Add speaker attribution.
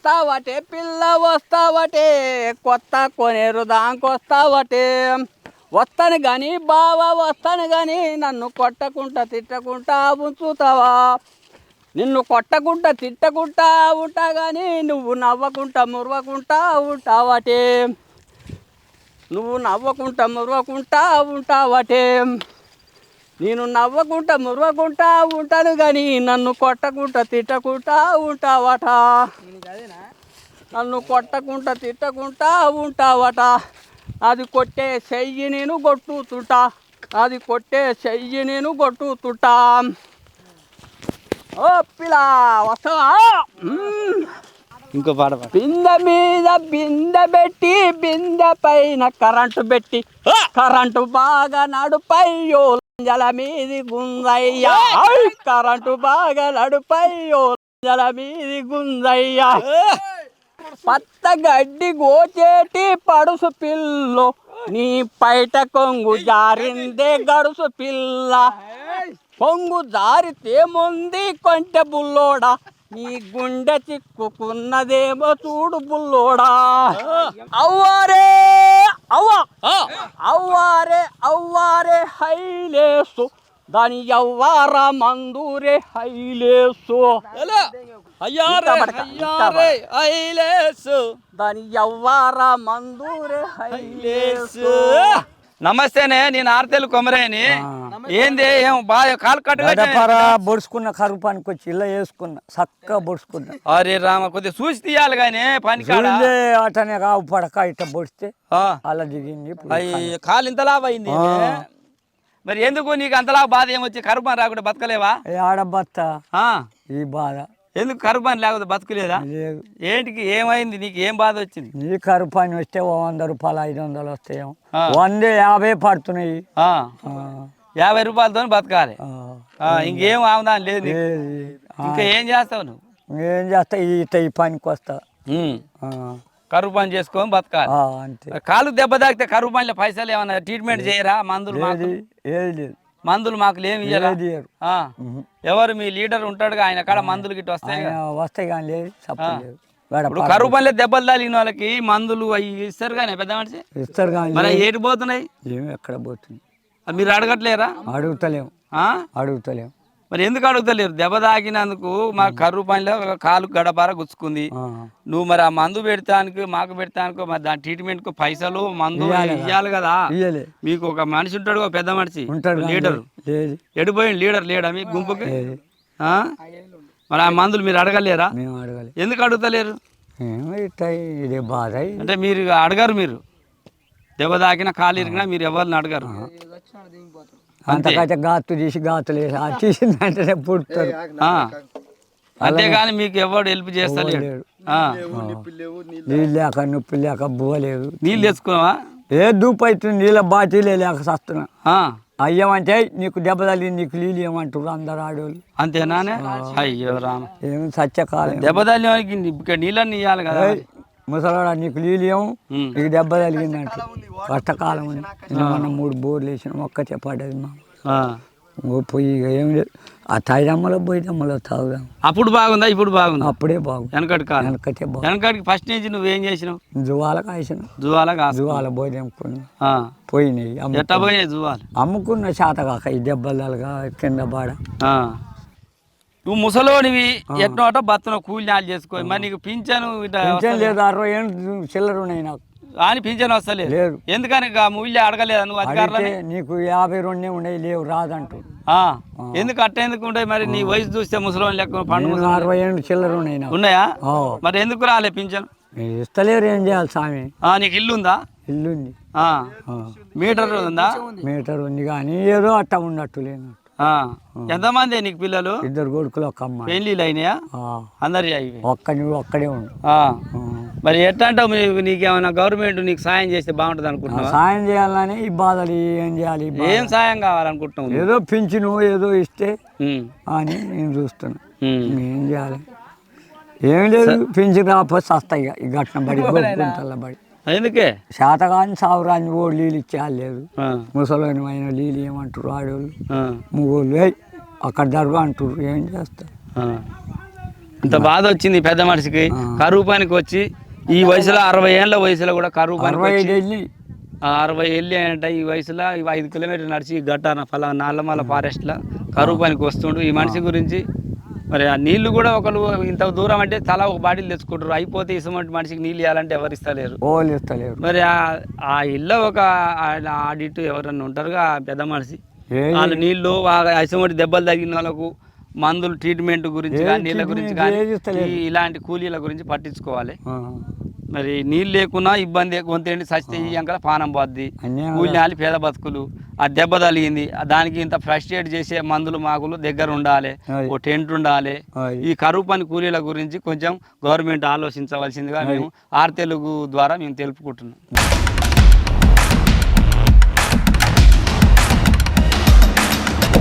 Speaker 1: వస్తావటే పిల్ల వస్తావటే కొత్త కొనేరు దాంకొస్తావటే వస్తాను కానీ బావా వస్తాను కానీ నన్ను కొట్టకుండా తిట్టకుండా ఉంచుతావా నిన్ను కొట్టకుండా తిట్టకుండా ఉంటా కానీ నువ్వు నవ్వకుండా మురవకుండా ఉంటావటే నువ్వు నవ్వకుండా మురవకుండా ఉంటావటే నేను నవ్వకుండా మురవకుండా ఉంటాను కానీ నన్ను కొట్టకుండా తిట్టకుండా ఉంటావట నన్ను కొట్టకుండా తిట్టకుండా ఉంటావట అది కొట్టే చెయ్యి నేను కొట్టుతుంటా అది కొట్టే చెయ్యి నేను కొట్టుతుంటా ఓ పిల్ల వస్తావా
Speaker 2: ఇంకో పాట
Speaker 1: బిందె మీద బిందె పెట్టి బిందె పైన కరెంటు పెట్టి కరెంటు బాగా నడుపయ్యో జల మీది గుంజయ్యా కరెంటు బాగా నడుపయ్యో జల మీది గుంజయ్యా పత్త గడ్డి గోచేటి పడుసు పిల్లో నీ పైట కొంగు జారిందే గడుసు పిల్ల కొంగు జారితే ముందు కొంటె బుల్లోడా నీ గుండె చిక్కుకున్నదేమో చూడు బుల్లోడా అవ్వారే అవ్వా అవ్వారే అవ్వారే హైలేసు దాని యవ్వార మందూరే హైలేసు దాని యవ్వార మందూరే హైలేసు
Speaker 2: నమస్తేనే నేను ఆర్తెలు కొమరేని ఏంది ఏం బాగా కాలు కట్టగా
Speaker 3: బొడుచుకున్న కరువు పనికి వచ్చి ఇలా వేసుకున్నా చక్కగా బొడుచుకున్నా
Speaker 2: అరే రామ కొద్దిగా చూసి తీయాలి కానీ పని
Speaker 3: అటనే కావు పడక ఇట్లా బొడిస్తే అలా దిగింది
Speaker 2: కాలు ఇంతలా అయింది మరి ఎందుకు నీకు అంతలా బాధ ఏమొచ్చి కరువు పని రాకుండా బతకలేవా
Speaker 3: ఆడబత్త ఈ బాధ
Speaker 2: ఎందుకు కరువు పని లేకపోతే బతకలేదా
Speaker 3: లేదు
Speaker 2: ఏంటికి ఏమైంది నీకు ఏం బాధ వచ్చింది
Speaker 3: నీ కరువు పని వస్తే 100 రూపాయలు 500 వస్తాయేమో 150 పడుతున్నాయి
Speaker 2: 50 రూపాయలతో బతకాలి ఇంకేం ఆవుదా లేదు ఇంకా ఏం చేస్తావు నువ్వు
Speaker 3: ఏం చేస్తా ఈ పనికి వస్తా
Speaker 2: కరువు పని చేసుకొని బతకాలి
Speaker 3: అంతే
Speaker 2: కాలు దెబ్బ తాకితే కరువు పనిలో పైసలు ఏమన్నా ట్రీట్మెంట్ చేయరా మందులు
Speaker 3: ఏది లేదు
Speaker 2: మందులు మాకు ఏమి ఇయ్యరా ఎవరు మీ లీడర్ ఉంటాడుగా ఆయన కాడ మందులు గిట్ట
Speaker 3: వస్తాయి కానీ లేదు
Speaker 2: ఇప్పుడు కరువు పనిలో దెబ్బలు తగిలిన వాళ్ళకి మందులు అవి ఇస్తారు కానీ పెద్ద మనిషి
Speaker 3: ఇస్తారు కానీ
Speaker 2: మరి ఏటి పోతున్నాయి
Speaker 3: ఏమి ఎక్కడ పోతుంది
Speaker 2: మీరు అడగట్లేరా
Speaker 3: అడుగుతలేము అడుగుతలేము
Speaker 2: మరి ఎందుకు అడుగుతలేరు దెబ్బ తాకినందుకు మా కరువు పనిలో కాలు గడపార గుచ్చుకుంది నువ్వు మరి ఆ మందు పెడతానికి మాకు పెడతానికి మరి దాని ట్రీట్మెంట్ కు పైసలు మందు ఇవ్వాలి కదా మీకు ఒక మనిషి ఉంటాడు ఒక పెద్ద మనిషి లీడర్ ఎడిపోయింది లీడర్ లేడా మీ గుంపుకి మరి ఆ మందులు మీరు అడగలేరా ఎందుకు అడుగుతలేరు
Speaker 3: ఇదే బాధ
Speaker 2: అంటే మీరు అడగరు మీరు దెబ్బ తాకిన కాలు ఇరిగినా మీరు ఎవరిని అడగరు
Speaker 3: అంతకైతే గాతు తీసి గాతులు తీసిందంటే పుడతారు
Speaker 2: అంతేగాని మీకు ఎవడు హెల్ప్ చేస్తలేడు
Speaker 3: నీళ్ళు లేక నొప్పి లేక బువ్వలేదు
Speaker 2: నీళ్ళు తెచ్చుకున్నావా
Speaker 3: ఏ దూపు అవుతుంది నీళ్ళ బాటిలే లేక వస్తున్నా అయ్యమంటే నీకు దెబ్బ తగిలింది నీకు నీళ్ళు ఏమంటారు అందరు ఆడవాళ్ళు
Speaker 2: అంతేనా అయ్యో రామ
Speaker 3: ఏమి సత్యకాలం
Speaker 2: దెబ్బ తగిలిన నీళ్ళని ఇవ్వాలి కదా
Speaker 3: ముసలాడ నీకు నీళ్ళు ఏమో నీకు దెబ్బ తగిలిందంట కష్టకాలం ఉంది మనం 3 బోర్లు వేసిన ఒక్క చెప్పాడది మా పోయి ఏం లేదు ఆ తాయిదమ్మలో పోయిదమ్మలో తాగుదాం
Speaker 2: అప్పుడు బాగుందా ఇప్పుడు బాగుంది
Speaker 3: అప్పుడే బాగుంది
Speaker 2: వెనకటికి ఫస్ట్ నుంచి నువ్వేం చేసినావు
Speaker 3: జువాల కాసిన జువాల పోయి అమ్ముకున్నా పోయినాయి
Speaker 2: ఎట్లా పోయినాయి జువాలు
Speaker 3: అమ్ముకున్న శాత కాక ఈ దెబ్బలుగా కింద బాడ
Speaker 2: నువ్వు ముసలోనివి ఎట్నోటో బతున కూలినాలు చేసుకో మరి నీకు పింఛను
Speaker 3: లేదు 60 ఏళ్ళు చిల్లర ఉన్నాయి నాకు
Speaker 2: అని పింఛన్ వస్తలేదు ఎందుకని ఊళ్ళో అడగలేదు నువ్వు అధికారులు
Speaker 3: నీకు 52 ఉన్నాయి లేవు రాదంటూ
Speaker 2: ఎందుకు అట్ట ఎందుకు ఉంటాయి మరి నీ వయసు చూస్తే ముసలోని లెక్క పండు
Speaker 3: 60 ఏళ్ళు చిల్లర ఉన్నాయి
Speaker 2: ఉన్నాయా మరి ఎందుకు రాలే పింఛన్
Speaker 3: ఇస్తలేరు ఏం చేయాలి స్వామి
Speaker 2: నీకు ఇల్లు ఉందా
Speaker 3: ఇల్లు ఉంది
Speaker 2: మీటర్ ఉందా
Speaker 3: మీటర్ ఉంది కానీ ఏదో అట్ట ఉన్నట్టు లేదు
Speaker 2: ఎంతమంది నీకు పిల్లలు
Speaker 3: 2 కొడుకులు ఒక అమ్మాయి
Speaker 2: పెళ్లిళ్ళు అయినాయా అందరి
Speaker 3: ఒక్కడే ఉండు
Speaker 2: మరి ఎట్లా అంటావు నీకేమైనా గవర్నమెంట్ నీకు సాయం చేస్తే బాగుంటుంది అనుకుంటున్నావు
Speaker 3: సాయం చేయాలని ఈ బాధలు ఏం చేయాలి
Speaker 2: ఏం సాయం కావాలనుకుంటున్నావు
Speaker 3: ఏదో పింఛను ఏదో ఇస్తే అని నేను చూస్తున్నా ఏం చేయాలి ఏం లేదు పింఛను రాకపోతే వస్తాయి ఈ ఘటన బడి బడి
Speaker 2: ఎందుకే
Speaker 3: శాతగాని సావురాని ఓడి నీళ్ళు ఇచ్చేయలేదు ముసలోని అయిన నీళ్ళు ఏమంటారు ఆడవాళ్ళు మూగోళ్ళు అక్కడ జరుగు అంటారు ఏం చేస్తారు
Speaker 2: ఇంత బాధ వచ్చింది పెద్ద మనిషికి. కరువు పనికి వచ్చి ఈ వయసులో 60 ఏళ్ళ వయసులో కూడా కరువు పనికి వచ్చి 60 ఏళ్ళు అంట ఈ వయసులో 5 కిలోమీటర్లు నడిచి గట్టాన నల్లమల్ల ఫారెస్ట్లో కరువు పనికి వస్తుండు. ఈ మనిషి గురించి మరి ఆ నీళ్లు కూడా ఒకరు ఇంత దూరం అంటే తలా ఒక బాటిల్ తెచ్చుకుంటారు, అయిపోతే ఇటువంటి మనిషికి నీళ్ళు ఇవ్వాలంటే ఎవరు ఇస్తలేరు. మరి ఆ ఇల్లు ఒక ఆడిట్ ఎవరన్నా ఉంటారుగా పెద్ద మనిషి, వాళ్ళు నీళ్ళు ఇటువంటి దెబ్బలు తగిన వాళ్ళకు మందులు ట్రీట్మెంట్ గురించి కానీ నీళ్ళ గురించి కానీ ఇలాంటి కూలీల గురించి పట్టించుకోవాలి. మరి నీళ్ళు లేకున్నా ఇబ్బంది, కొంతేంటి సస్తే అంకల పానం పోద్ది, కూలినాలి పేద బతుకులు. ఆ దెబ్బ తగిలింది దానికి ఇంత ఫ్రస్ట్రేట్ చేసే మందులు మాకులు దగ్గర ఉండాలి, ఓ టెంట్ ఉండాలి. ఈ కరువు పని కూలీల గురించి కొంచెం గవర్నమెంట్ ఆలోచించవలసిందిగా మేము ఆర్ తెలుగు ద్వారా మేము తెలుపుకుంటున్నాం.